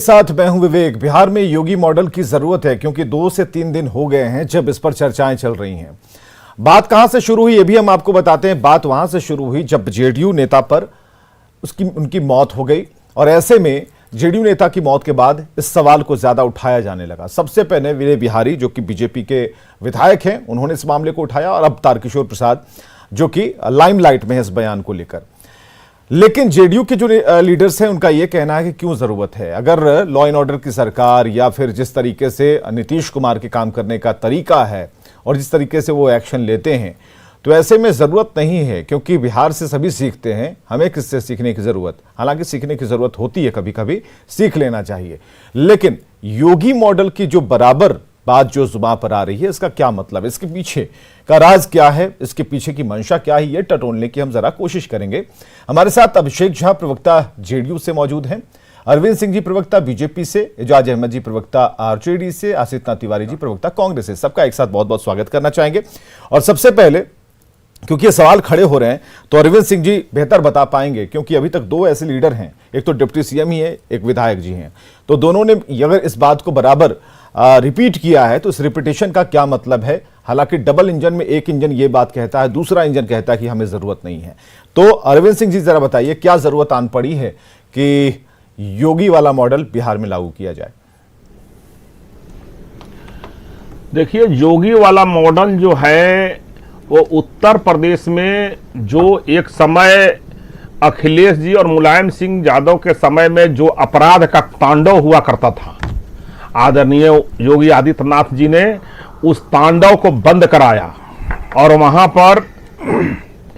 साथ मैं हूं विवेक। बिहार में योगी मॉडल की जरूरत है क्योंकि 2 से 3 दिन हो गए हैं जब इस पर चर्चाएं चल रही हैं। बात कहां से शुरू हुई ये भी हम आपको बताते हैं। बात वहां से शुरू हुई जब जेडीयू नेता पर उनकी मौत हो गई और ऐसे में जेडीयू नेता की मौत के बाद इस सवाल को ज्यादा उठाया जाने लगा। सबसे पहले विनय बिहारी जो कि बीजेपी के विधायक हैं, उन्होंने इस मामले को उठाया और अब तारकिशोर प्रसाद जो कि लाइमलाइट में है इस बयान को लेकर। लेकिन जेडीयू के जो लीडर्स हैं उनका यह कहना है कि क्यों जरूरत है। अगर लॉ एंड ऑर्डर की सरकार या फिर जिस तरीके से नीतीश कुमार के काम करने का तरीका है और जिस तरीके से वो एक्शन लेते हैं तो ऐसे में जरूरत नहीं है, क्योंकि बिहार से सभी सीखते हैं, हमें किससे सीखने की जरूरत। हालांकि सीखने की जरूरत होती है, कभी कभी सीख लेना चाहिए, लेकिन योगी मॉडल की जो बराबर बात जो जुबान पर आ रही है इसका क्या मतलब, इसके पीछे का राज क्या है, इसके पीछे की मंशा क्या है, ये टटोलने की हम जरा कोशिश करेंगे। हमारे साथ अभिषेक झा प्रवक्ता जेडीयू से मौजूद हैं, अरविंद सिंह जी प्रवक्ता बीजेपी से, एजाज अहमद जी प्रवक्ता आरजेडी से, आसिफ तिवारी जी प्रवक्ता कांग्रेस से। सबका एक साथ बहुत बहुत स्वागत करना चाहेंगे। और सबसे पहले क्योंकि ये सवाल खड़े हो रहे हैं तो अरविंद सिंह जी बेहतर बता पाएंगे, क्योंकि अभी तक 2 ऐसे लीडर हैं, एक तो डिप्टी सीएम ही है, एक विधायक जी हैं, तो दोनों ने अगर इस बात को बराबर रिपीट किया है तो इस रिपीटेशन का क्या मतलब है। हालांकि डबल इंजन में एक इंजन ये बात कहता है, दूसरा इंजन कहता है कि हमें जरूरत नहीं है। तो अरविंद सिंह जी जरा बताइए क्या जरूरत आन पड़ी है कि योगी वाला मॉडल बिहार में लागू किया जाए। देखिए, योगी वाला मॉडल जो है वो उत्तर प्रदेश में जो एक समय अखिलेश जी और मुलायम सिंह यादव के समय में जो अपराध का तांडव हुआ करता था, आदरणीय योगी आदित्यनाथ जी ने उस तांडव को बंद कराया और वहां पर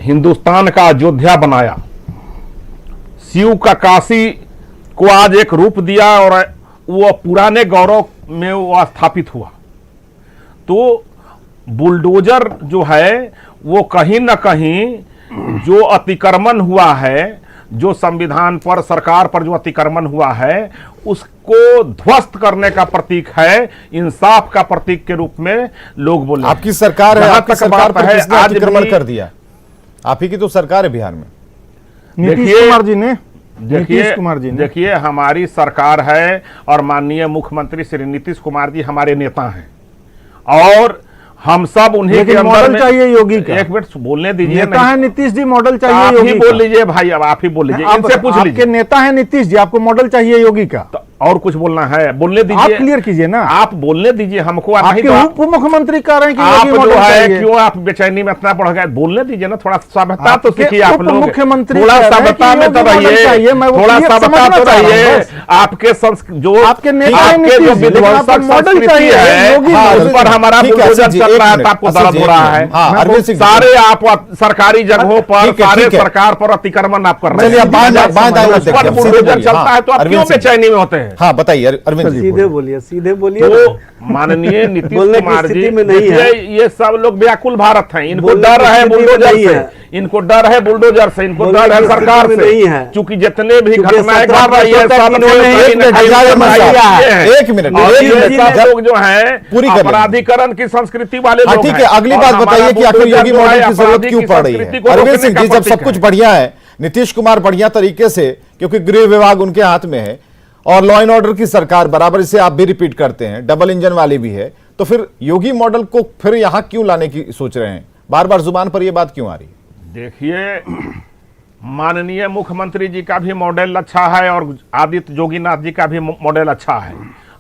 हिंदुस्तान का अयोध्या बनाया, शिव का काशी को आज एक रूप दिया और वो पुराने गौरव में वो स्थापित हुआ। तो बुलडोजर जो है वो कहीं ना कहीं जो अतिक्रमण हुआ है, जो संविधान पर, सरकार पर जो अतिक्रमण हुआ है, उसको ध्वस्त करने का प्रतीक है, इंसाफ का प्रतीक के रूप में लोग बोले। आपकी सरकार है, आपकी सरकार पर किसने अतिक्रमण कर दिया? आप ही की तो सरकार है बिहार में, नीतीश कुमार जी ने। देखिए, हमारी सरकार है और माननीय मुख्यमंत्री श्री नीतीश कुमार जी हमारे नेता हैं और हम सब उन्हीं के मॉडल चाहिए योगी का। एक मिनट बोलने दीजिए। नेता है नीतीश जी, मॉडल चाहिए योगी का। आप ही बोल लीजिए भाई, अब आप ही बोल लीजिए, इनसे पूछ लीजिए। आपके नेता है नीतीश जी, आपको मॉडल चाहिए योगी का। तो और कुछ बोलना है बोलने दीजिए, आप क्लियर कीजिए ना। आप बोलने दीजिए हमको। आपके उप मुख्यमंत्री कह रहे हैं कि आप योगी मॉडल चाहिए। क्यों आप बेचैनी में इतना बढ़ गए? बोलने दीजिए ना, थोड़ा सभ्यता तो सीखिए आप लोग। मुख्यमंत्री थोड़ा सभ्यता में तो रहिए, थोड़ा सभ्यता तो रहिए। आपके जो आपके नेता जो विध्वंसक संस्कृति है उस पर हमारा बुलडोजर चल रहा है, आपको दर्द हो रहा है। सारे आप सरकारी जगहों पर, सारे सरकार पर अतिक्रमण आप कर रहे हैं, बुलडोजर चलता है, तो आप क्यों बेचैनी में होते हैं? हाँ बताइए अरविंद, सीधे बोलिए, सीधे बोलिए। तो माननीय नीतीश कुमार जी, ये सब लोग व्याकुल भारत हैं, इनको डर है बुलडोजर से, इनको डर है बुलडोजर से, इनको डर है सरकार से, क्योंकि जितने भी घटनाएं घट रही है सब लोग जो है पूरी अपराधीकरण की संस्कृति वाले लोग। ठीक है, अगली बात बताइए कि आखिर योगी मॉडल की जरूरत क्यों पड़ रही है। अरविंद सिंह जी, जब सब कुछ बढ़िया है, नीतीश कुमार बढ़िया तरीके से, क्योंकि गृह विभाग उनके हाथ में है और लॉ एंड ऑर्डर की सरकार बराबर, इसे आप भी रिपीट करते हैं, डबल इंजन वाली भी है, तो फिर योगी मॉडल को फिर यहां क्यों लाने की सोच रहे हैं? बार बार जुबान पर यह बात क्यों आ रही है? देखिए, माननीय मुख्यमंत्री जी का भी मॉडल अच्छा है और आदित्य जोगीनाथ जी का भी मॉडल अच्छा है।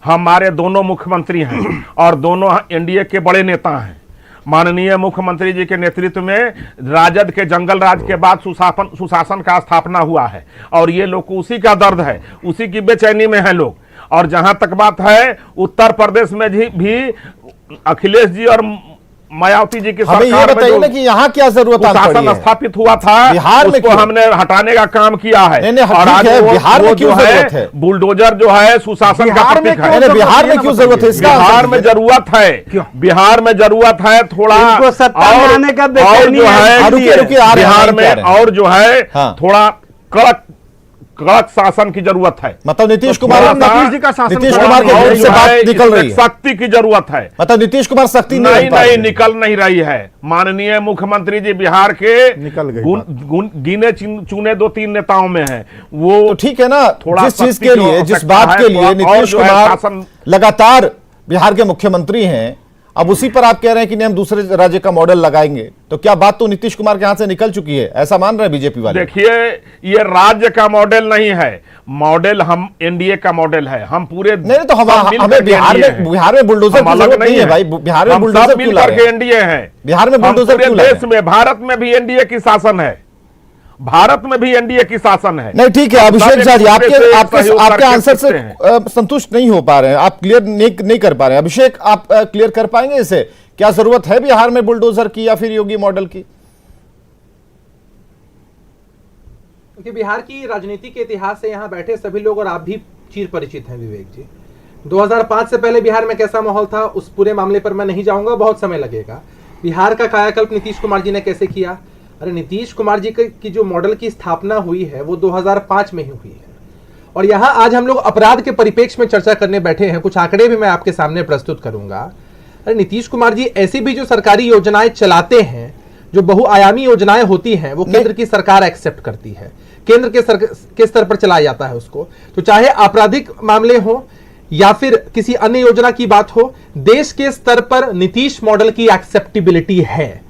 हमारे दोनों मुख्यमंत्री हैं और दोनों एनडीए के बड़े नेता हैं। माननीय मुख्यमंत्री जी के नेतृत्व में राजद के जंगल राज के बाद सुशासन का स्थापना हुआ है और ये लोग को उसी का दर्द है, उसी की बेचैनी में है लोग। और जहां तक बात है, उत्तर प्रदेश में भी अखिलेश जी और मायावती जी की सरकार ये बताइए ना कि यहाँ क्या जरूरत शासन स्थापित हुआ था, बिहार में हमने हटाने का काम किया है। और आज बिहार में क्यों जरूरत है? बुलडोजर जो है सुशासन का प्रतीक है। बिहार में क्यों जरूरत है? बिहार में जरूरत है, बिहार में जरूरत है थोड़ा और जो है बिहार में, और जो है थोड़ा कड़क कड़क शासन की जरूरत है। मतलब नीतीश कुमार थोड़ा सा नीतीश जी का शासन नीतीश थोड़ा कुमार के और मुंह जो से बात है, निकल इसमें रही है, सख्ती की जरूरत है। मतलब नीतीश कुमार सख्ती नहीं नहीं रख पा रहे नहीं हैं। निकल नहीं रही है। माननीय मुख्यमंत्री जी बिहार के निकल गई गिने चुने 2-3 नेताओं में हैं। वो तो ठीक है ना, थोड़ा जिस चीज सख्ती के की लिए, जिस आवश्यकता बात है, के लिए थोड़ा और नीतीश जो है कुमार शासन लगातार बिहार के मुख्यमंत्री हैं, अब उसी पर आप कह रहे हैं कि नहीं हम दूसरे राज्य का मॉडल लगाएंगे, तो क्या बात तो नीतीश कुमार के हाथ से निकल चुकी है, ऐसा मान रहे हैं बीजेपी वाले? देखिए, ये राज्य का मॉडल नहीं है, मॉडल हम एनडीए का मॉडल है। हम पूरे नहीं तो सब मिल हमें करके बिहार NDA में हैं। बिहार में बुलडोजर हम की अलग जरूरत नहीं है भाई, बिहार में हम बुलडोजर सब क्यों मिल ला करके रहे हैं? एनडीए हैं। बिहार में हम बुलडोजर पूरे क्यों ला रहे देश हैं? में, भारत में भी एनडीए की शासन है, भारत में भी एनडीए की शासन है। नहीं ठीक है, अभिषेक सब झा जी एक आपके दूसरे से आपके सहयोग आपके करके आंसर से सीखते हैं। संतुष्ट नहीं हो पा रहे हैं, आप क्लियर नहीं कर पा रहे हैं। अभिषेक, आप क्लियर कर पाएंगे इसे, क्या जरूरत है बिहार में बुलडोजर की या फिर योगी मॉडल की? क्योंकि बिहार की राजनीति के इतिहास से यहाँ बैठे सभी लोग और आप भी चिर परिचित हैं विवेक जी। 2005 से पहले बिहार में कैसा माहौल था, उस पूरे मामले पर मैं नहीं जाऊंगा, बहुत समय लगेगा। बिहार का कायाकल्प नीतीश कुमार जी ने कैसे किया? अरे नीतीश कुमार जी की जो मॉडल की स्थापना हुई है वो 2005 में ही हुई है। और यहाँ आज हम लोग अपराध के परिप्रेक्ष्य में चर्चा करने बैठे हैं, कुछ आंकड़े भी मैं आपके सामने प्रस्तुत करूंगा। अरे नीतीश कुमार जी ऐसी भी जो सरकारी योजनाएं चलाते हैं, जो बहुआयामी योजनाएं होती हैं, वो केंद्र की सरकार एक्सेप्ट करती है, केंद्र के स्तर पर चलाया जाता है उसको। तो चाहे आपराधिक मामले हो या फिर किसी अन्य योजना की बात हो, देश के स्तर पर नीतीश मॉडल की एक्सेप्टेबिलिटी है।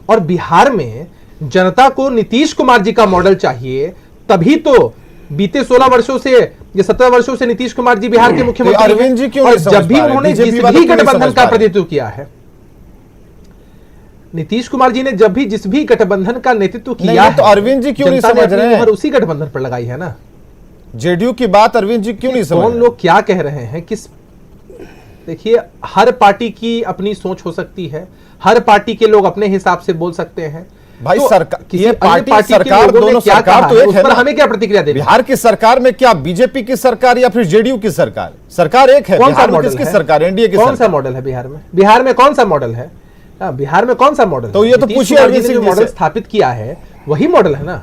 और बिहार में जनता को नीतीश कुमार जी का मॉडल चाहिए, तभी तो बीते 16 वर्षों से या 17 वर्षों से नीतीश कुमार जी बिहार के मुख्यमंत्री हैं। अरविंद जी क्यों और नहीं समझ जब भी पा रहे? उन्होंने बीजेपी जिस वाले भी क्यों नहीं गठबंधन समझ का पा रहे? प्रतिनिधित्व किया है, नीतीश कुमार जी ने जब भी जिस भी गठबंधन का नेतृत्व किया नहीं, है, तो अरविंद जी क्यों नहीं जनता ने समझ अपनी रहे हैं? मोहर उसी गठबंधन पर लगाई है ना। जेडीयू की बात अरविंद जी क्यों नहीं समझ कौन रहे? लोग क्या कह रहे हैं, किस, देखिए हर पार्टी की अपनी सोच हो सकती है, हर पार्टी के लोग अपने हिसाब से बोल सकते हैं। भाई तो सरकार, किसी ये अन्य पार्टी पार्टी के सरकार लोगों ने दोनों क्या सरकार कहा तो है, एक उस है पर ना। हमें क्या प्रतिक्रिया देनी है? बिहार की सरकार में क्या बीजेपी की सरकार या फिर जेडीयू की सरकार? सरकार एक है। कौन सा बिहार में मॉडल किसकी है? सरकार? एनडीए की कौन सा सरकार। मॉडल है बिहार में? बिहार में कौन सा मॉडल है? बिहार में कौन सा मॉडल तो है? ये तो नीतीश पूछिए कुमार जी अरविंद ने सिंह जो जी मॉडल से। स्थापित किया है वही मॉडल है ना।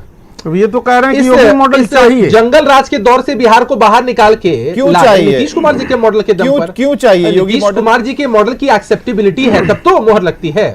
अब ये तो कह रहे हैं कि इस- योगी मॉडल इस चाहिए। जंगल राज के दौर से बिहार को बाहर निकाल के क्यों ला- चाहिए? नीतीश कुमार जी के मॉडल के दम पर क्यों चाहिए योगी नीतीश मॉडल? कुमार जी के मॉडल की एक्सेप्टेबिलिटी है, तब तो मोहर लगती है,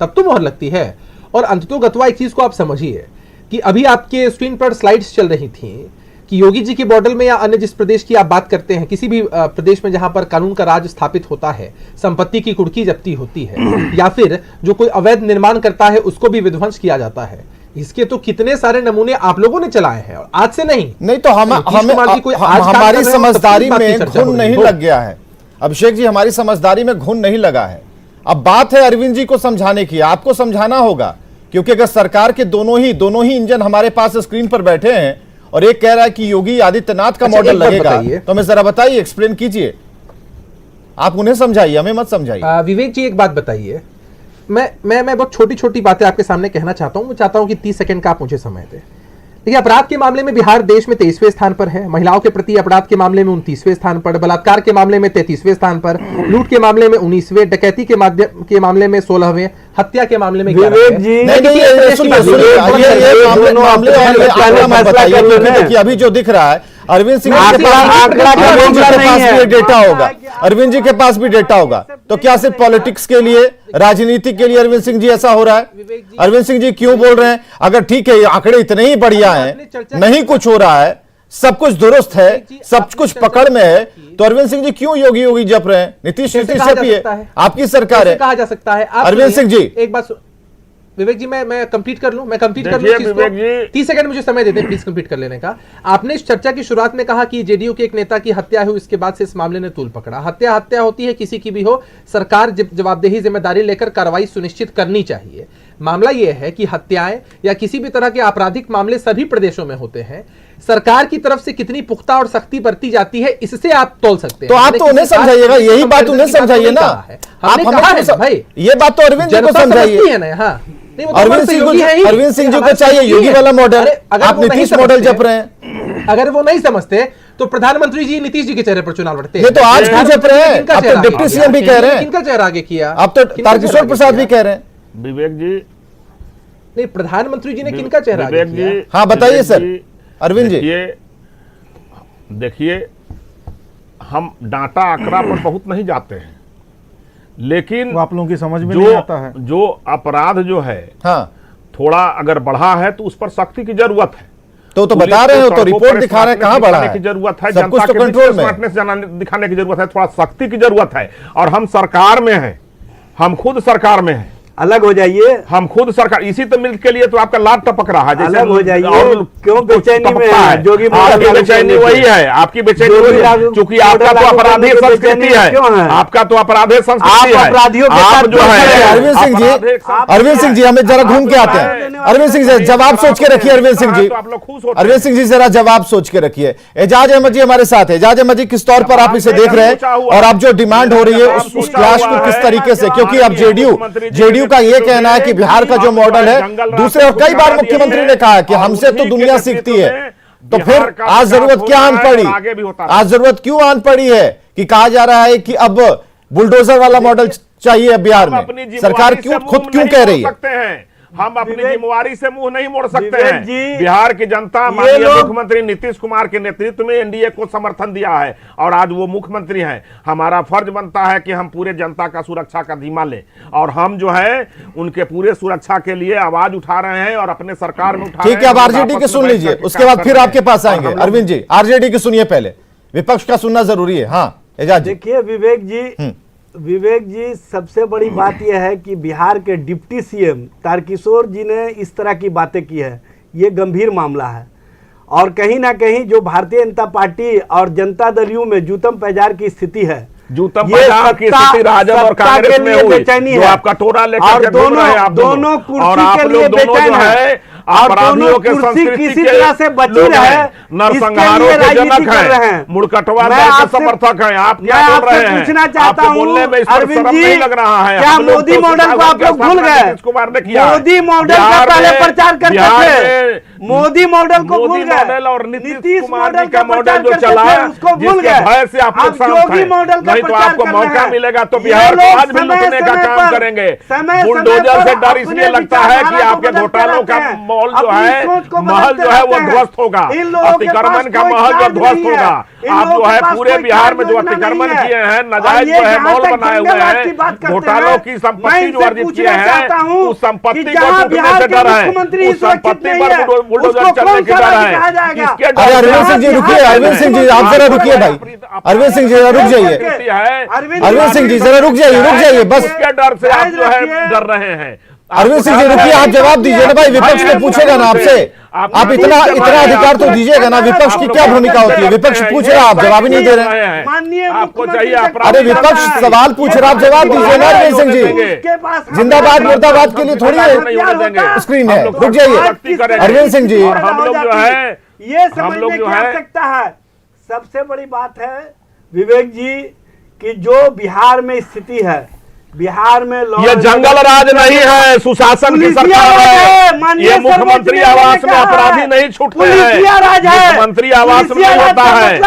तब तो मोहर लगती है। और अंततोगत्वा एक चीज को आप समझिए कि अभी आपके स्क्रीन पर स्लाइड्स चल रही थी कि योगी जी के मॉडल में या अन्य जिस प्रदेश की आप बात करते हैं, किसी भी प्रदेश में जहां पर कानून का राज स्थापित होता है, संपत्ति की कुर्की जब्ती होती है या फिर जो कोई अवैध निर्माण करता है उसको भी विध्वंस किया जाता है, इसके तो कितने सारे नमूने आप लोगों ने चलाए हैं, और आज से नहीं तो हम नीतीश हमें कुमार जी कोई आज काम कर हमारी रहे हो, तब समझदारी इस बात की में चर्चा हो घुन रही नहीं हो। लग गया है। अभिषेक जी, हमारी समझदारी में घुन नहीं लगा है। अब बात है अरविंद जी को समझाने की, आपको समझाना होगा, क्योंकि अगर सरकार के दोनों ही इंजन हमारे पास स्क्रीन पर बैठे हैं और एक कह रहा है कि योगी आदित्यनाथ का अच्छा, मॉडल एक बात लगेगा, बताइए। तो हमें जरा बताइए, एक्सप्लेन कीजिए। आप उन्हें समझाइए, हमें मत समझाइए। विवेक जी एक बात बताइए, मैं बहुत छोटी छोटी बातें आपके सामने कहना चाहता हूं। मैं चाहता हूं कि 30 सेकंड का आप मुझे समय दें। देखिए, अपराध के मामले में बिहार देश में 23वें स्थान पर है, महिलाओं के प्रति अपराध के मामले में 29वें स्थान पर, बलात्कार के मामले में 33वें स्थान पर, लूट के मामले में 19वें, डकैती के मामले में 16वें, हत्या के मामले में 11वें। विवेक जी, नहीं, ये सुनिए, देखिए अभी जो दिख रहा है, अरविंद सिंह जी के पास भी ये डेटा होगा, अरविंद जी के पास भी डेटा होगा, तो क्या सिर्फ पॉलिटिक्स के लिए, राजनीति के लिए अरविंद सिंह जी ऐसा हो रहा है? अरविंद सिंह जी क्यों बोल रहे हैं? अगर ठीक है, ये आंकड़े इतने ही बढ़िया हैं, नहीं कुछ हो रहा है, सब कुछ दुरुस्त है, सब कुछ पकड़ में है, तो अरविंद सिंह जी क्यों योगी जप रहे हैं? नीतीश जपिए, आपकी सरकार है। कहा जा सकता है अरविंद सिंह जी, एक बात विवेक जी, मैं कंप्लीट कर लूं, देखिए विवेक जी, 30 सेकंड मुझे समय देते प्लीज कंप्लीट कर लेने का। आपने इस चर्चा की शुरुआत में कहा कि जेडीयू के एक नेता की हत्या हुई, इसके बाद से इस मामले ने तूल पकड़ा। हत्या होती है, किसी की भी हो, सरकार जवाबदेही जिम्मेदारी लेकर कार्रवाई सुनिश्चित करनी चाहिए। मामला यह है कि हत्याएं या किसी भी तरह के आपराधिक मामले सभी प्रदेशों में होते हैं, सरकार की तरफ से कितनी पुख्ता और सख्ती बरती जाती है, इससे आप तोल सकते हैं। तो आप तो उन्हें समझाइएगा, यही बात उन्हें समझाइए ना। आप हमें भाई, ये बात तो अरविंद जी को समझाइए है ना। हाँ, अरविंद सिंह जी को चाहिए योगी वाला मॉडल, आप नीतीश मॉडल जप रहे हैं। अगर वो नहीं समझते तो प्रधानमंत्री जी नीतीश जी के चेहरे पर चुनाव लड़ते हैं। ये तो आज क्यों जप रहे हैं? किनका आप तो चेहरा डिप्टी आगे सीएम भी किया? कह रहे हैं, किनका चेहरा आगे किया? आप तो तारकिशोर प्रसाद भी कह रहे हैं। विवेक जी, नहीं, प्रधानमंत्री जी ने किनका चेहरा आगे विवेक किया? जी, हाँ बताइए विवेक सर, अरविंद जी। देखिए, देखिए, हम डाटा आंकड़ा पर बहुत नहीं जाते हैं, लेकिन वो आप लोगों की समझ में नहीं आता है। जो अपराध जो है हाँ, थोड़ा अगर बढ़ा है तो उस पर सख्ती की जरूरत है। तो पुलिस बता रहे को हो, तो सड़कों रिपोर्ट पर दिखा रहे हैं, कहां स्मार्टनेस बढ़ा दिखाने है? की जरूरत है, सब कुछ जनता तो के बीच कंट्रोल में है। स्मार्टनेस दिखाने की जरूरत है, थोड़ा सख्ती की जरूरत है। और हम सरकार में हैं, हम खुद सरकार में हैं, अलग हो जाइए, हम खुद सरकार, इसी तो मिल के लिए तो आपका लाभ टपक रहा है। जैसे अलग हो जाइए। और क्यों बेचैनी में टपकता है? जोगी आपकी लागू बेचैनी करने वही की। है, आपकी बेचैनी जोगी वही है, लागू- क्योंकि आपका तो लागू अपराधी करने की संस्कृति बेचैनी है, क्यों है? आपका तो अपराधी संस्कृति आप है। अपराधियों के आप साथ जो है अरविंद सिंह जी, अपराधिक संस्कृति अरविंद सिंह जी, हमें जरा घूम के आते है। हैं। अरविंद सिंह जी, जवाब सोच के रखिए। अरविंद सिंह जी, तो आप लोग खुश होते अरविंद सिंह जी, जरा जवाब सोच के रखिए। एजाज अहमद जी हमारे साथ है। एजाज अहमद जी, किस तौर पर आप इसे देख रहे हैं, और आप जो डिमांड हो रही है उस क्लाश को किस तरीके से, क्योंकि अब जेडीयू का यह कहना है कि बिहार का जो मॉडल है, दूसरे, और कई बार मुख्यमंत्री ने कहा कि हमसे तो दुनिया सीखती है, तो फिर आज जरूरत क्या आन पड़ी? आज जरूरत क्यों आन पड़ी है कि कहा जा रहा है कि अब बुलडोजर वाला मॉडल चाहिए बिहार में? सरकार क्यों खुद क्यों कह रही है? हम अपनी जिम्मेवारी से मुंह नहीं मोड़ सकते विवेक हैं। जी, बिहार की जनता माननीय मुख्यमंत्री नीतीश कुमार के नेतृत्व में एनडीए को समर्थन दिया है और आज वो मुख्यमंत्री हैं। हमारा फर्ज बनता है कि हम पूरे जनता का सुरक्षा का जिम्मा लें, और हम जो है उनके पूरे सुरक्षा के लिए आवाज उठा रहे हैं और अपने सरकार में उठा रहे हैं। ठीक है, अब आरजेडी के सुन लीजिए, उसके बाद फिर आपके पास आएंगे। अरविंद जी, आरजेडी के सुनिए, पहले विपक्ष का सुनना जरूरी है। हाँ एजाज जी। देखिए विवेक जी, सबसे बड़ी बात यह है कि बिहार के डिप्टी सीएम तारकिशोर जी ने इस तरह की बातें की है, ये गंभीर मामला है। और कहीं ना कहीं जो भारतीय जनता पार्टी और जनता दलियों में जूतम पैजार की स्थिति है, जूतम ये पैजार की स्थिति राजद और सत्ता कांग्रेस के में लिए हुई, बेचैनी जो है। आपका टोरा लेकर और के घूम रहे हैं आप दोनों और कुर्सी आप के लोग लिए दोनों बेचैन जो है है, और अपराधियों दोनों के कुर्सी संस्कृति किसी के तरह से बची लोग रहे, हैं, नरसंहारों इसके लिए के जनक राजनीति कर रहे हैं, हैं। मुड़कटवा मैं दल के आपसे- समर्थक हैं। आप क्या मैं बोल रहे आपसे हैं? पूछना चाहता आपके हूं, बोलने में इस पर अरविंद शर्म जी, नहीं लग रहा है? क्या हम लोग मोदी तो मॉडल को आप लोग भूल गए? नीतीश कुमार ने किया है। मोदी मॉडल का बिहार पहले में- प्रचार करते बिहार थे, में मोदी मॉडल को भूल मोदी गए। मॉडल और नीतीश कुमार मॉडल जी का मॉडल जो प्रचार चला करते है, थे, उसको भूल जिसके गए। भय से आप लोग अब शांत योगी हैं। मॉडल का नहीं तो प्रचार आपको कर मौका रहे हैं। मिलेगा तो ये बिहार को लोग आज भी समय लूटने का समय काम पर- करेंगे। समय बुलडोजर समय से पर डर इसलिए अपने लगता है कि विचारधारा को आपके बदलते घोटालों का रहते हैं। माहौल जो अपनी है, सोच को महल बदलते जो है वो रहते हैं। ध्वस्त होगा, इन लोगों के अतिक्रमण पास का कोई महल जो चार्ज ध्वस्त नहीं है। होगा। इन आप लोगों जो के है पास पूरे कोई बिहार में जो चार्ज योजना अतिक्रमण नहीं है। किए हैं, और नाजायज ये जो है जहां मॉल तक बनाए हुए जंगलराज की हैं, बात करते घोटालों हैं, की मैं संपत्ति जो इनसे अर्जित किए पूछना चाहता हैं, हूं उस संपत्ति कि को जहां टूटने बिहार से के डर है, मुख्यमंत्री उस सुरक्षित संपत्ति नहीं पर है, बुलडोजर उसको चलने कौन की सा डर राज्य है। कहा जाएगा? किसके डर अरे से? अरविंद सिंह जी रुकिए, अरविंद सिंह जी आप जरा रुकिए भाई, अरविंद सिंह जी जरा रुक जाइए, अरविंद सिंह जी जरा रुक जाइए बस। किसके डर से आप जो है डर रहे हैं? अरविंद सिंह जी रुकिए, आप जवाब दीजिए ना भाई, विपक्ष तो पूछेगा ना आपसे, आप इतना अधिकार तो दीजिएगा ना। विपक्ष की क्या भूमिका होती है? विपक्ष पूछ रहा, आप जवाब ही नहीं दे रहे हैं। माननीय आपको मुख्यमंत्री चाहिए से अरे विपक्ष सवाल पूछ रहा, आप जवाब दीजिए ना। अरविंद सिंह जी जिंदाबाद मुर्दाबाद के लिए थोड़ी है स्क्रीन है, रुक जाइए अरविंद सिंह जी। और हम लोग जो है ये हम लोग समझने जो की है आवश्यकता है। सबसे बड़ी बात है विवेक जी कि जो बिहार में स्थिति है, बिहार में ये जंगल राज नहीं है, सुशासन की सरकार है। ये मुख्यमंत्री आवास में अपराधी नहीं छूटते हैं, मुख्यमंत्री आवास में नहीं होता है,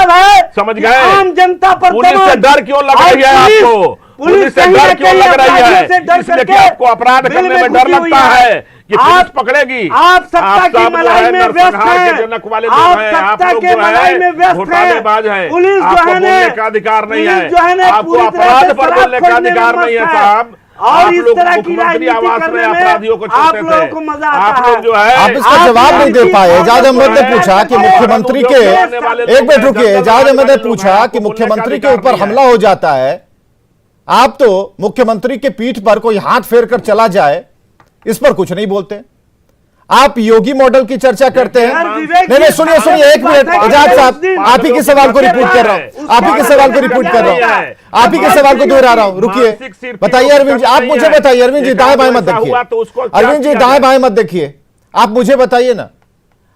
समझ गए? आम जनता पर पुलिस से डर क्यों लग रही है आपको? पुलिस से डर क्यों लग रही है? इसलिए कि आपको अपराध करने में डर लगता है कि पुलिस पकड़ेगी। आप सत्ता की मलाई में व्यस्त हैं, जनक वाले आप लोग हैं, आप सत्ता लोग के जो मलाई में है व्यस्त हैं। घोटालेबाज हैं, पुलिस जो आपको है बोलने का अधिकार नहीं पुलिस जो है, ना आपको पूरी तरह अपराध से पर शराब बोलने का खोजने में अधिकार नहीं है मस्त साहब। और आप इस लोग तरह की मुख्यमंत्री राजनीति आवास में करने में अपराधियों को आप छोड़ते लोगों थे। को मजा आप आता लोग जो है आप इसका जवाब नहीं दे पाए। एजाज अहमद ने पूछा कि मुख्यमंत्री के, एक मिनट रुकिए, एजाज अहमद ने पूछा कि मुख्यमंत्री के ऊपर हमला हो जाता है, आप तो मुख्यमंत्री के पीठ पर कोई हाथ फेर कर चला जाए, इस पर कुछ नहीं बोलते। आप योगी मॉडल की चर्चा करते हैं। नहीं सुनिए एक मिनट एजाज साहब, आप ही के सवाल को रिपीट कर रहा हूं, आप ही के सवाल को रिपीट कर रहा हूं, आप ही के सवाल को दोहरा रहा हूं। रुकिए, बताइए अरविंद जी, आप मुझे बताइए। अरविंद जी दाएं बाएं मत देखिए, अरविंद जी दाएं बाएं मत देखिए, आप मुझे बताइए ना,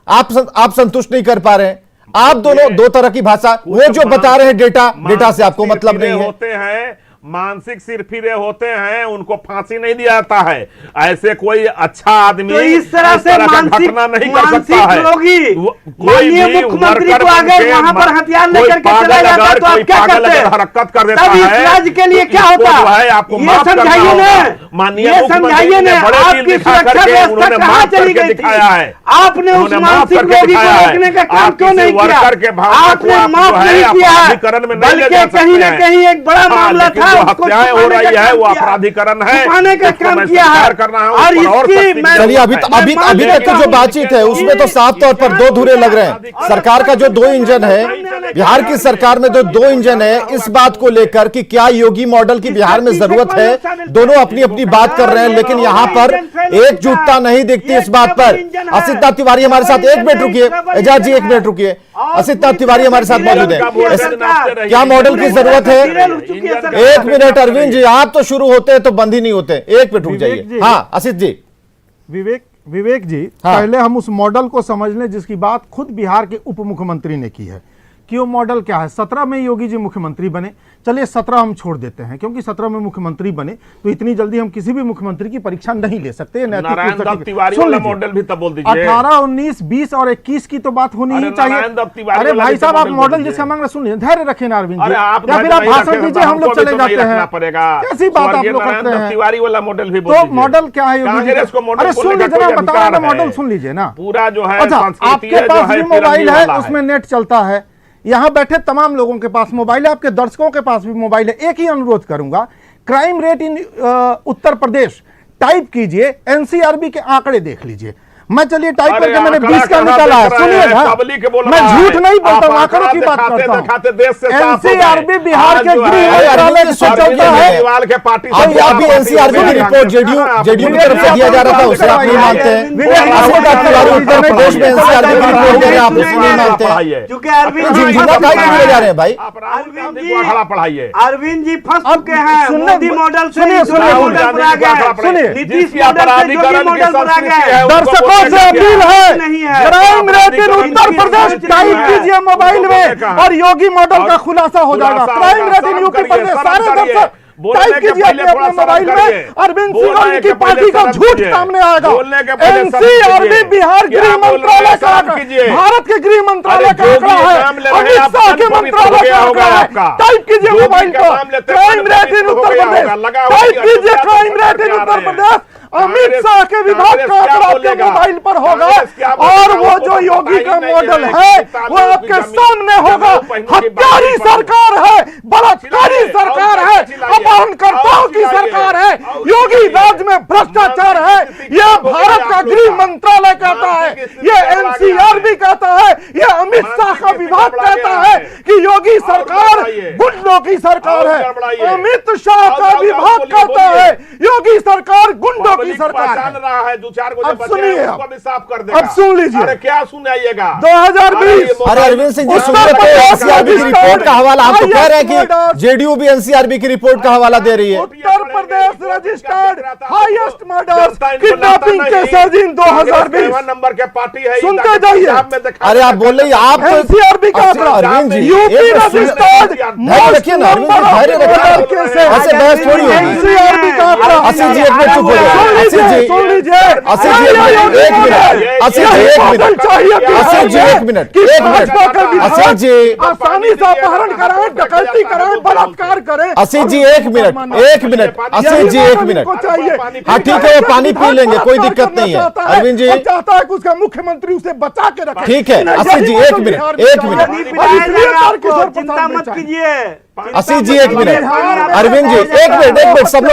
आप संतुष्ट नहीं कर पा रहे हैं। आप दोनों दो तरह की भाषा, वो जो बता रहे हैं डेटा से आपको मतलब नहीं है। होते हैं मानसिक सिरफिरे होते हैं उनको फांसी नहीं दिया जाता है। ऐसे कोई अच्छा आदमी तो इस तरह से का मानसिक घटना नहीं कर सकता मानसिक है। लोग ही कोई माननीय भी मुख्यमंत्री वर्कर को बन अगर के वहां पर हथियार लेकर के चला जाता तो आप कोई क्या पागल करते? अगर हरकत कर देता तब इस है राज्य के लिए तो क्या इसको होता? जो है आपको ये माफ करना समझाइए होगा। ना, माननीय ये मुख्यमंत्री समझाइए ने ना, बड़े दिल आपकी दिखा सुरक्षा करके व्यवस्था उन्होंने कहाँ माफ चली करके गई दिखाया थी? है। आपने उस उन्होंने माफ मानसिक करके रोगी को दिखाया है। रोकने का काम आप क्यों किसी नहीं किया? वर्कर के भावना को आपने आप माफ जो है नहीं किया, अपराधीकरण में नहीं ले बल्कि जा कहीं सकते ना हैं। कहीं एक बड़ा मामला लेकिन था, जो उसको हत्याएं हो छुपाने रही का है काम वो किया। अपराधीकरण है, छुपाने का उसको काम मैं किया स्वीकार है। कर रहा हूं, और उस पर और इसकी सख्ती मैं चलिए अभी मैं अभी मान अभी तक की जो लेता बातचीत है हूं उसमें तो साफ तौर पर दो धुरे लग रहे हैं। सरकार का जो दो इंजन है, बिहार की सरकार में जो दो इंजन है, इस बात को लेकर कि क्या योगी मॉडल की बिहार में जरूरत है, दोनों अपनी अपनी बात कर रहे हैं, लेकिन यहां पर एकजुटता नहीं दिखती इस बात पर। असित तिवारी हमारे साथ, एक मिनट रुकिए एजाज जी, एक मिनट रुकिए। असित तिवारी हमारे साथ मौजूद है। क्या मॉडल की जरूरत है? एक मिनट अरविंद जी, आप तो शुरू होते हैं तो बंद ही नहीं होते, एक मिनट रुक विवेक जाइए। जी। हाँ असित जी। विवेक जी, हाँ। पहले हम उस मॉडल को समझ लें जिसकी बात खुद बिहार के उप मुख्यमंत्री ने की है कि वो मॉडल क्या है। 17 में योगी जी मुख्यमंत्री बने, चलिए 17 हम छोड़ देते हैं क्योंकि 17 में मुख्यमंत्री बने तो इतनी जल्दी हम किसी भी मुख्यमंत्री की परीक्षा नहीं ले सकते। नारायण दत्त तिवारी वाला मॉडल भी तब बोल दीजिए। 18, 19, 20 और 21 की तो बात होनी ही अरे चाहिए। नारायण दत्त तिवारी अरे वाला भाई भी तो साहब, आप मॉडल मॉडल बोल जिसका दीजिए। मांग रहे सुनिए, धैर्य रखें ना अरविंद जी, अरे आप या फिर आप नहीं भाषण रखें दीजिए, तो हम लोग हमको भी चले तो नहीं जाते रखना हैं। पड़ेगा। कैसी बात आप स्वर्गीय लोग नारायण करते दत्त हैं? तिवारी वाला मॉडल भी बोल तो दीजिए। मॉडल क्या है योगी जी कांग्रेस को का? मॉडल अरे सुन बोलने का लीजिए ना, कोई बता रहा अधिकार हूं, मॉडल है। सुन लीजिए ना। पूरा जो है अच्छा, संस्कृति आपके है, जो पास है भी मोबाइल तिरंगे है, वाला उसमें नेट चलता है। यहां बैठे तमाम लोगों के पास मोबाइल है, आपके दर्शकों के पास भी मोबाइल है। एक ही अनुरोध करूंगा, crime rate in Uttar Pradesh type कीजिए, एनसीआरबी के आंकड़े देख लीजिए। मैं चलिए टाइप अरे करके मैंने आंकड़ा 20 का कहाँ निकाला है, देख रहे सुनिए हैं? ना, पब्लिक बोल मैं रहा है। झूठ नहीं बोलता हूं, आप आंकड़ों की बात दिखाते करता हूं। दिखाते देश से साफ हो गए। एनसीआरबी बिहार आज के जो है, गृह अरे मंत्रालय अरविंद से चलता है। केजरीवाल के पार्टी से अभी अभी एनसीआरबी की रिपोर्ट जेडीयू की तरफ से दिया जा रहा था, उसे आप नहीं मानते हैं। असित तिवारी उत्तर प्रदेश में एनसीआरबी की रिपोर्ट दे रहे हैं, आप उसे नहीं मानते हैं। क्योंकि अरविंद जी झिझिया काहे के लिए ले जा रहे हैं भाई? आप राहुल गांधी को अखाड़ा पढ़ाइए। अरविंद जी फंस चुके हैं। सुनने- मोदी मॉडल से सुनिए, नीतीश सुनिए, मॉडल पर आ गए, सुनिए, नीतीश जिसकी मॉडल से अपराधीकरण योगी की मॉडल पर आ संस्कृति है, गए। उसको दर्शकों बोलने से का अपील क्या है, नहीं है। Crime rate in Uttar Pradesh type है। कीजिए मोबाइल उनको में बोलने का है। और योगी मॉडल का और खुलासा हो जाएगा। खुलासा क्राइम होगा, रेट इन शर्म यूपी करिए, प्रदेश, शर्म सारे करिए। दर्शक बोलने टाइप के कीजिए पहले अपने थोड़ा अपने शर्म मोबाइल करिए। में, अरविंद सिंह बोलने और के उनकी पहले पार्टी का शर्म झूठ कीजिए। सामने आएगा। बोलने के पहले शर्म एनसीआरबी कीजिए। बिहार क्या गृह बोल रहे हैं? मंत्रालय का शर्म कीजिए। भारत के गृह मंत्रालय का अरे आंकड़ा जोगी है, नाम ले रहे हैं, अमित आप शाह के पवित्र हो मंत्रालय गया का होगा आंकड़ा है। आपका। टाइप कीजिए जोगी मोबाइल का पर, नाम लेते क्राइम पवित्र रेट इन हो उत्तर गया प्रदेश, होगा, लगा टाइप होगा, कीजिए क्या क्राइम सरकार रेट इन क्या उत्तर रहे हैं? प्रदेश। अमित शाह के विभाग का कांग्रेस क्या आंकड़ा आपके बोलेगा? मोबाइल पर होगा कांग्रेस क्या और बोलेगा? वो उसको जो तो योगी पता का ही नहीं मॉडल है है कि वो आपके जमीन- सामने होगा। जमीन पहनू की हत्यारी बात सरकार है, बलात्कारी चिल्लाइए, सरकार और है, चिल्लाइए, अपहरणकर्ताओं और की चिल्लाइए, सरकार है, और योगी चिल्लाइए। राज में भ्रष्टाचार है, यह भारत का गृह मंत्रालय कहता है, यह एनसीआरबी कहता है, यह अमित शाह का विभाग कहता है कि योगी सरकार गुंडों की सरकार है। अमित शाह का विभाग कहता है योगी सरकार गुंडों की सरकार पहचान है। रहा है, दो चार को अब जो बचे सुनिए हैं, आप। उसको भी साफ कर देगा। अब सुन लीजिए। अरे क्या सुनाइएगा? 2020 अरे अरविंद सिंह जी, उत्तर सुनिए तो प्रदेश एनसीआरबी की रजिस्टर्ड रिपोर्ट का हवाला, आप तो कह रहे हैं कि हाईएस्ट जेडीयू भी एनसीआरबी की रिपोर्ट का हवाला दे रही है। Uttar Pradesh registered highest murders kidnapping cases in 2020 number के पार्टी है। सुनते जाइए। अरे आप बोल रही आप एनसीआरबी का आंकड़ा, अरविंद जी यूपी एक मिनट सुनिए। रजिस्टर्ड धैर्य रखिए ना अरविंद जी, धैर्य रखिए। ऐसे बहस थोड़ी होगी। एनसीआरबी का आंकड़ा। असित जी एक मिनट चुप हो जाइए। सुन असित लीजिए, जी सुन लीजिए। असित जी एक मिनट, असित जी एक मिनट, असित जी एक मिनट, एक मिनट, असित जी आसानी से अपहरण कराएं, डकैती कराएं, बलात्कार करें। असित जी एक मिनट, एक मिनट, असित जी एक मिनट। हाँ ठीक है, वो पानी पी लेंगे, कोई दिक्कत नहीं है। अरविंद जी चाहता है कि उसका मुख्यमंत्री उसे बचा के रखे। ठीक है, असित जी एक मिनट, एक मिनट, चिंता मत कीजिए। असित जी एक मिनट, अरविंद जी एक मिनट, सब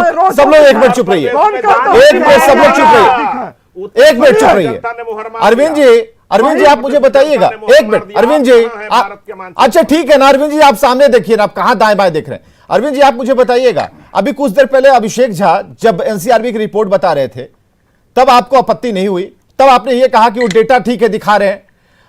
लोग एक मिनट चुप रहिए, एक मिनट सब लोग चुप रहिए, एक मिनट चुप रहिए। अरविंद जी आप मुझे बताइएगा, एक मिनट अरविंद जी अच्छा ठीक है ना अरविंद जी, आप सामने देखिए ना, आप कहां दाएं बाएं देख रहे हैं। अरविंद जी आप मुझे बताइएगा, अभी कुछ देर पहले अभिषेक झा जब एनसीआरबी की रिपोर्ट बता रहे थे तब आपको आपत्ति नहीं हुई, तब आपने ये कहा कि वो डेटा ठीक है दिखा रहे हैं।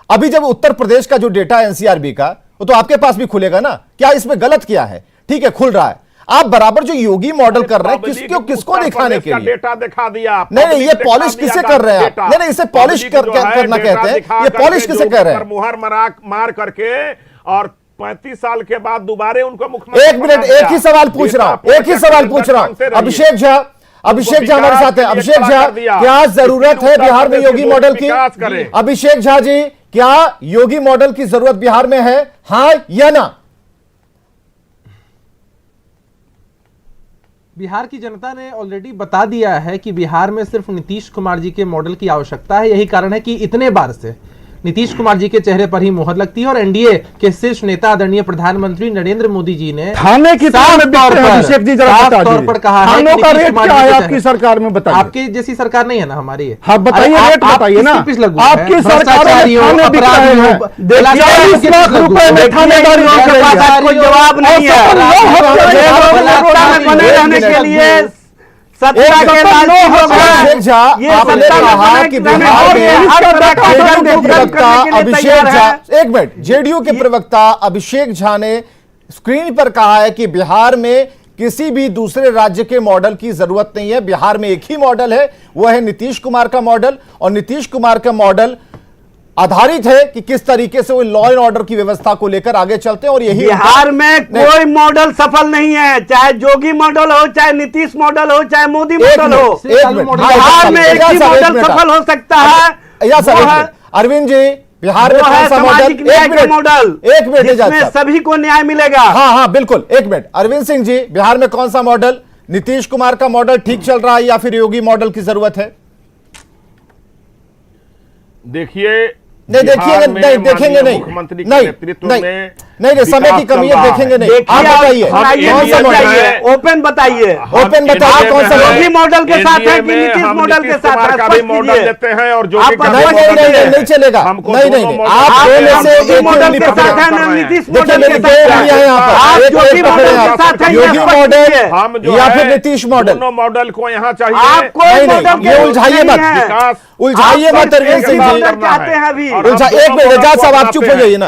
अभी जब उत्तर प्रदेश का जो डेटा है एनसीआरबी का, वो तो आपके पास भी खुलेगा ना, क्या इसमें गलत किया है? ठीक है खुल रहा है, आप बराबर जो योगी मॉडल कर रहे हैं किसको दिखाने के लिए? डेटा दिखा दिया। नहीं ये पॉलिश किसे कर रहे हैं आप? नहीं इसे पॉलिश करना कहते हैं, ये पॉलिश किसे कर रहे हैं? मुहर मार करके और 35 साल के बाद दोबारा उनको मुख्यमंत्री एक मिनट, एक ही सवाल पूछ रहा हूं, एक ही सवाल पूछ रहा हूं। अभिषेक झा हमारे साथ हैं। अभिषेक झा, क्या जरूरत है बिहार में योगी मॉडल की? अभिषेक झा जी, क्या योगी मॉडल की जरूरत बिहार में है, हाँ या ना? बिहार की जनता ने ऑलरेडी बता दिया है कि बिहार में सिर्फ नीतीश कुमार जी के मॉडल की आवश्यकता है। यही कारण है कि इतने बार से नीतीश कुमार जी के चेहरे पर ही मुहर लगती है और एनडीए के शीर्ष नेता आदरणीय प्रधानमंत्री नरेंद्र मोदी जी ने थाने की साफ तौर पर कहा है थानों कि का नीतीश रेट कुमार क्या जी है के आपकी चेहरे- सरकार में? बताइए। आपकी जैसी सरकार नहीं है ना हमारी। हाँ बताइए, अरे रेट बताइए ना। किस लग है? आपकी सरकार में भ्रष्टाचारियों, थाने बिक रहे अपराधियों, हैं। बलात्कारियों 40 के लाख किस लग रुपए में है? थानेदारी देखिए, के पास बलात्कारियों, कोई जवाब नहीं है। और सत्ता में बने रहने के लिए सत्ता के लालची लोग हैं। अभिषेक झा, ये आपने सत्ता में कहा बने कि रहने बिहार के लिए में हर तरह का जेडीयू दंड के करने प्रवक्ता के लिए अभिषेक तैयार झा, है। एक मिनट, जेडीयू के प्रवक्ता अभिषेक झा ने स्क्रीन पर कहा है कि बिहार में किसी भी दूसरे राज्य के मॉडल की जरूरत नहीं है। बिहार में एक ही मॉडल है, वह है नीतीश कुमार का मॉडल, और नीतीश कुमार का मॉडल आधारित है कि किस तरीके से वो लॉ एंड ऑर्डर की व्यवस्था को लेकर आगे चलते हैं। और यही बिहार में कोई मॉडल सफल नहीं है, चाहे जोगी मॉडल हो, चाहे नीतीश मॉडल हो, चाहे मोदी मॉडल हो। एक मिनट, बिहार में एक ही मॉडल सफल हो सकता है। या वो है- अरविंद जी, बिहार में वो है कौन सा मॉडल? सामाजिक न्याय का मॉडल, एक मिनट जिसमें सभी को न्याय मिलेगा। हाँ हाँ बिल्कुल, एक मिनट। अरविंद सिंह जी, बिहार में कौन सा मॉडल? नीतीश कुमार का मॉडल ठीक चल रहा है या फिर योगी मॉडल की जरूरत है? देखिए, नहीं देखेंगे, नहीं देखेंगे, नहीं मुख्यमंत्री के नहीं नेतृत्व नहीं में नहीं, समय की कमी है, देखेंगे नहीं। आप बताइए कौन सा मॉडल है? ओपन बताइए, ओपन बताइए कौन सा योगी मॉडल के साथ है कि नीतीश मॉडल के साथ है? का भी मॉडल लेते हैं और जोगी का भी नहीं मॉडल नहीं लेते हैं। नहीं चलेगा, हमको नहीं दोनों नहीं, मॉडल आप लेते हैं। दो में से जोगी एक मॉडल उंगली के पकड़े। साथ है ना नीतीश देखिए मॉडल मेरी के दो साथ उंगलियां हैं यहाँ पर, आप एक जोगी पकड़े मॉडल आप। के साथ है, योगी ये मॉडल हम जो या है, फिर नीतीश मॉडल? दोनों मॉडल को यहाँ चाहिए। आप कोई नहीं मॉडल नहीं, ये उलझाइए मत, विकास उलझाइए मत अरविंद सिंह जी। चाहते हैं अभी। उलझा, एक मिनट एजाज साहब आप चुप हो जाइए ना।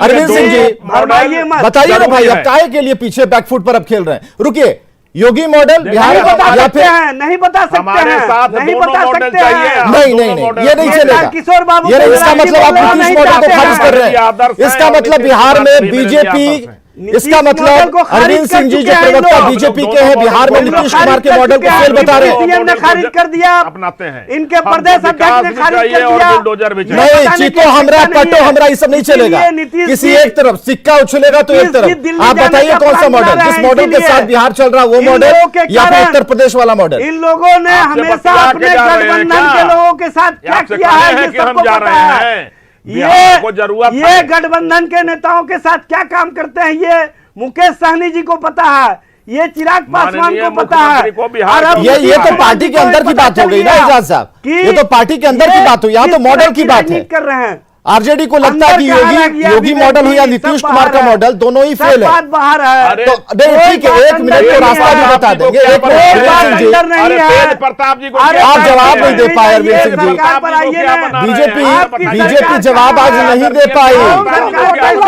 अरविंद सिंह जी भरमाइए मत। बताइए ना भाई, जरूरी अब है। काहे के लिए पीछे बैकफुट पर अब खेल रहे हैं? रुकिए, योगी मॉडल बिहार नहीं बता या सकते फिर हैं, नहीं बता सकते हमारे हैं, साथ नहीं दोनों बता मॉडल सकते चाहिए। हैं। नहीं नहीं दोनों नहीं, ये नहीं मॉडल चलेगा। किशोर बाबू ये नहीं, को इसका बोला, मतलब आप ये बोला नीतीश नहीं मॉडल को चाहते खारिज हैं। कर रहे हैं। आदर्श है इसका और मतलब नीतीश बिहार कुमार में भी बीजेपी, आदर्श है। इसका नीतीश मॉडल मतलब को खारिज अरविंद कर सिंह जी चुके जो हैं प्रवक्ता लोग। बीजेपी के हैं, बिहार में दोनों नीतीश कुमार के मॉडल को फेल बता रहे हैं। सीएम ने खारिज कर दिया, अपनाते हैं। इनके हमको प्रदेश विकास अध्यक्ष ने भी खारिज चाहिए कर और दिया। बुलडोजर भी चाहिए। नहीं, बताने चीतो की हमरा आवश्यकता पटो नहीं है। हमरा, ये सब नहीं चलेगा। इसीलिए नीतीश किसी जी एक तरफ सिक्का उछलेगा तो एक दिल्ली तरफ। जाने आप बताइए का कौन सा प्लान मॉडल, बना जिस रहे हैं, मॉडल के इसीलिए। साथ बिहार चल रहा है वो इन मॉडल लोगों के या फिर कारण उत्तर प्रदेश वाला मॉडल? इन लोगों ने आपसे हमेशा बतिया के अपने जा रहे हैं गठबंधन क्या? के लोगों के साथ क्या आपसे किया कहे है हैं ये कि हम सबको जा पता रहे है। हैं। बिहार को जरूरत ये है। गठबंधन के नेताओं के साथ क्या काम करते हैं ये मुकेश सहनी जी को पता है, ये चिराग पासवान माननीय को पता है। मुख्यमंत्री को बिहार और अब की ये नीतीश तो कुमार पार्टी जी के को अंदर की पता बात हो चल गई ना गया एजाज साहब, कि ये तो पार्टी के अंदर की बात हुई, यहाँ तो किस मॉडल तरह की बात है। राजनीति कर रहे हैं। आरजेडी को लगता है कि अंदर कहाँ रह गया योगी विवेक मॉडल हो या जी, नीतीश सब कुमार का बाहर है। मॉडल, दोनों ही सब फेल है। बात बाहर है। अरे, तो नहीं कोई ठीक है, बात एक अंदर मिनट को नहीं रास्ता है। भी बता देंगे। एक कोई मिनट बात अरविंद सिंह अंदर जी, नहीं अरे है। तेज प्रताप जी को अरे क्या आप कहते जवाब हैं? नहीं दे पाए अरविंद ये सिंह जी। सरकार पर आइए क्या ना। बना रहे हैं? बीजेपी आपकी बीजेपी सरकार जवाब आज क्या नहीं है? दे पाई।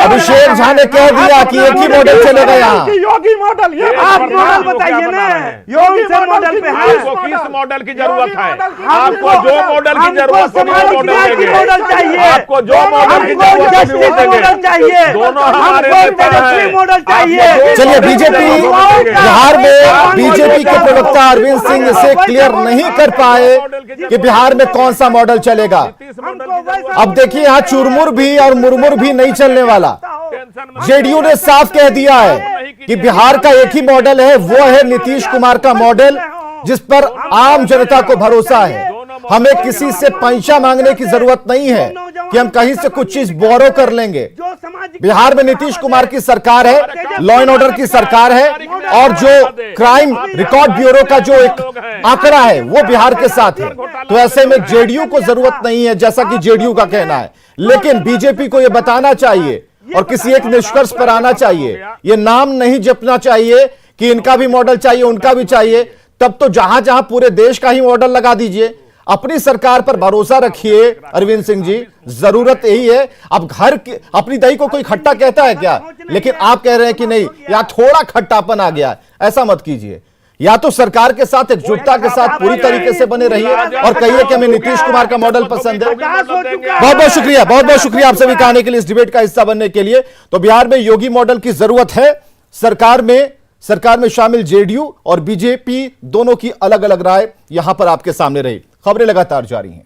अभिषेक झा ने कह दिया कि एक ही मॉडल चलेगा यहाँ। योगी मॉडल, ये आप प्रताप मॉडल जी को बताइए क्या ना, बना रहे हैं? योगी से मॉडल पे है। आपको किस मॉडल की जरूरत है? योगी आपको मॉडल जो मॉडल की जरूरत है वो समाज मॉडल न्याय की देंगे। मॉडल चाहिए। आपको जो मॉडल की हमको जरूरत है वो जस्टिस देंगे। मॉडल चाहिए। दोनों हमारे हमको नेता तेजस्वी हैं। मॉडल चाहिए। आपको चलिए, जो बीजेपी मॉडल देंगे। बिहार में बीजेपी के प्रवक्ता अरविंद सिंह इसे क्लियर नहीं कर पाए कि बिहार में कौन सा मॉडल चलेगा। इस मॉडल की जरूरत है। अब देखिए, यहाँ चुरमुर भी और मुरमुर भी नहीं चलने वाला। टेंशन मत जेडीयू ने साफ कह दिया है कि बिहार का एक ही मॉडल है, वो है नीतीश कुमार का मॉडल, जिस पर आम जनता को भरोसा है। हमें किसी से पैसा मांगने की जरूरत नहीं है कि हम कहीं से कुछ चीज बोरो कर लेंगे। बिहार में नीतीश कुमार की सरकार है, लॉ एंड ऑर्डर की सरकार है, और जो क्राइम रिकॉर्ड ब्यूरो का जो एक आंकड़ा है वो बिहार के साथ है। तो ऐसे में जेडीयू को जरूरत नहीं है, जैसा कि जेडीयू का कहना है। लेकिन बीजेपी को यह बताना चाहिए और किसी एक निष्कर्ष पर आना चाहिए। यह नाम नहीं जपना चाहिए कि इनका भी मॉडल चाहिए, उनका भी चाहिए। तब तो जहां जहां पूरे देश का ही मॉडल लगा दीजिए। अपनी सरकार पर भरोसा रखिए अरविंद सिंह जी, जरूरत यही है। अब घर की अपनी दही को कोई खट्टा कहता है क्या? लेकिन आप कह रहे हैं कि नहीं, यहां थोड़ा खट्टापन आ गया है। ऐसा मत कीजिए। या तो सरकार के साथ एकजुटता के साथ पूरी तरीके से बने रहिए और कहिए कि हमें नीतीश कुमार का मॉडल पसंद है। बहुत बहुत शुक्रिया आप सभी का आने के लिए, इस डिबेट का हिस्सा बनने के लिए। तो बिहार में योगी मॉडल की जरूरत है। सरकार में शामिल जेडीयू और बीजेपी दोनों की अलग अलग राय यहां पर आपके सामने रही। खबरें लगातार जारी हैं।